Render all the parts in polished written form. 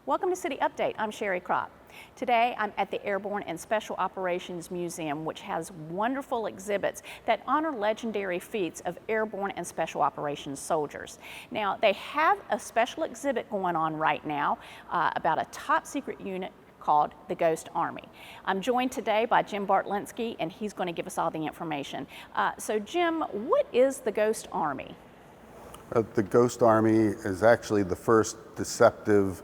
Welcome to City Update. I'm Sherry Kropp. Today I'm at the Airborne and Special Operations Museum, which has wonderful exhibits that honor legendary feats of airborne and special operations soldiers. Now, they have a special exhibit going on right now about a top secret unit called the Ghost Army. I'm joined today by Jim Bartlinski, and he's going to give us all the information. So Jim, what is the Ghost Army? The Ghost Army is actually the first deceptive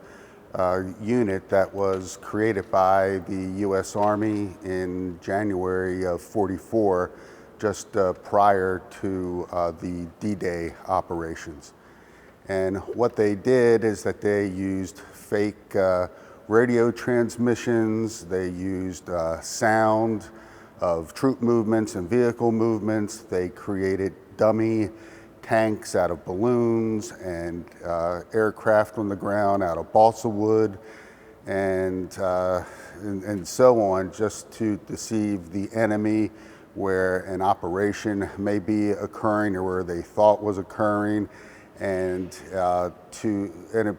unit that was created by the U.S. Army in January of '44, just prior to the D-Day operations. And what they did is that they used fake radio transmissions, they used sound of troop movements and vehicle movements, they created dummy tanks out of balloons and aircraft on the ground out of balsa wood and so on, just to deceive the enemy where an operation may be occurring or where they thought was occurring, and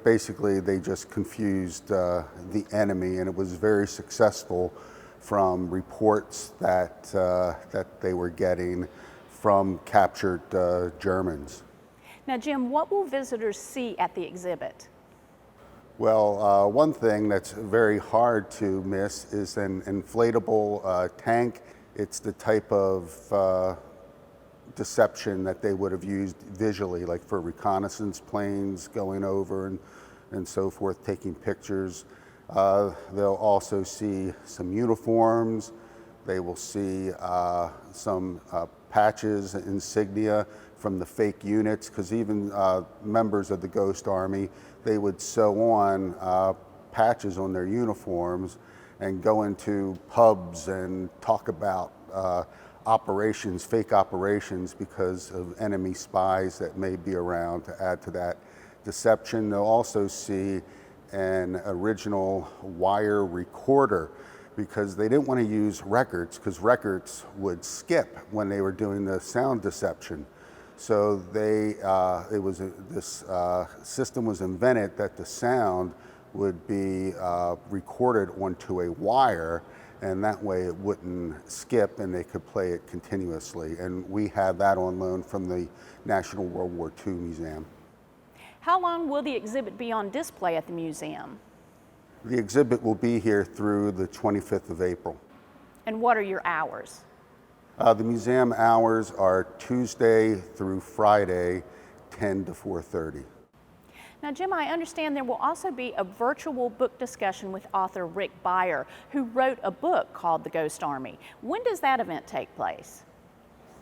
basically they just confused the enemy, and it was very successful from reports that they were getting from captured Germans. Now, Jim, what will visitors see at the exhibit? Well, one thing that's very hard to miss is an inflatable tank. It's the type of deception that they would have used visually, like for reconnaissance planes going over and so forth, taking pictures. They'll also see some uniforms. They will see some patches, insignia from the fake units, because even members of the Ghost Army, they would sew on patches on their uniforms and go into pubs and talk about operations, fake operations, because of enemy spies that may be around to add to that deception. They'll also see an original wire recorder, because they didn't want to use records, because records would skip when they were doing the sound deception. So this system was invented that the sound would be recorded onto a wire, and that way it wouldn't skip and they could play it continuously. And we have that on loan from the National World War II Museum. How long will the exhibit be on display at the museum? The exhibit will be here through the 25th of April. And what are your hours? The museum hours are Tuesday through Friday, 10 to 4:30. Now, Jim, I understand there will also be a virtual book discussion with author Rick Beyer, who wrote a book called The Ghost Army. When does that event take place?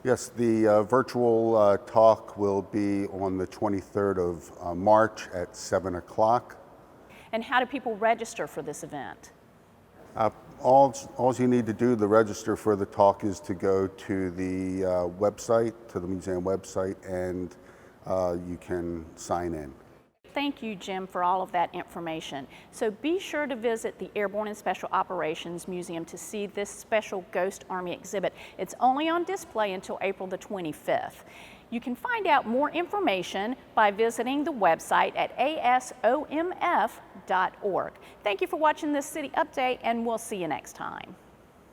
Yes, the virtual talk will be on the 23rd of March at 7 o'clock. And how do people register for this event? All you need to do to register for the talk is to go to the website, to the museum website, and you can sign in. Thank you, Jim, for all of that information. So be sure to visit the Airborne and Special Operations Museum to see this special Ghost Army exhibit. It's only on display until April the 25th. You can find out more information by visiting the website at asomf.org. Thank you for watching this City Update, and we'll see you next time.